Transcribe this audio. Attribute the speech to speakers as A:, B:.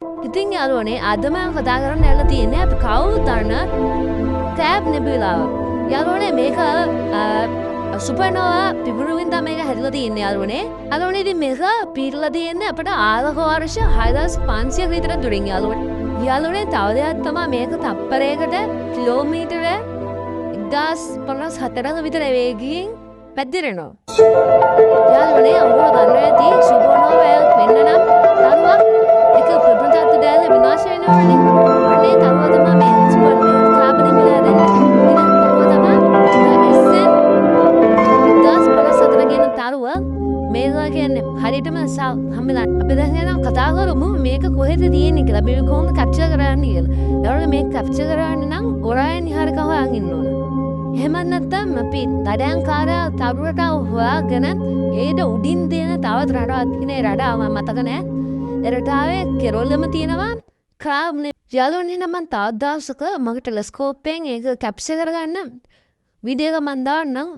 A: ඉතින් යාළුවනේ අද මම කතා කරන්න ඇවිල්ලා තියෙන්නේ අපි කවුරුත් දන්න ටැබ් නෙබියුලාව. යාළුවනේ මේක සුපර්නෝවා පිපුරුවින්දා මේක හැදලා තියෙන්නේ යාළුවනේ. යාළුවනේ ඉතින් මේක පිරලා තියෙන්නේ අපිට ආලෝක වර්ෂ 6500ක විතර දුරින් යාළුවනේ. යාළුවනේ තව දෙයක් තමයි මේක තප්පරයකට කිලෝමීටර 1054ක විතර වේගයෙන් පැද්දෙනවා. යාළුවනේ ඔයගොල්ලෝ දන්නවා ඇති සුපර්නෝවාවක් වෙන්න නම් දරුවා එක ප්‍රපංචාත් දැල්ල විනාශ වෙනවනේ. අනේ තව තමයි මේ සුපර්නෝවා කාබන් මිලා දෙන්න. ඉතින් තව තමයි SN 1054 කියන තරුව මේක කියන්නේ හරියටම හම්බෙලා අපි දැන් යනවා කතා කරමු මේක කොහෙද තියෙන්නේ කියලා. මේ කොහොමද කැප්චර් කරන්නේ කියලා. යාළුවනේ මේක කැප්චර් කරන්න නම් ඔරයන් නිහාරක හොයන් ඉන්න ඕන. එහෙම නැත්නම් අපි දඩයන්කාරයා තරුවට හොයාගෙන ඒට උඩින් දෙන තවත් රටාවක් තියෙන රටාව මම මතක නැහැ. ඒ රටාවේ කෙරොල්ලම තියෙනවා ක්‍රාබ් නේ. යාළුවනේ නම් මම තවත් දවසක මගේ ටෙලස්කෝප් එකෙන් ඒක කැප්චර් කරගන්න වීඩියෝ එක මම දාන්නම්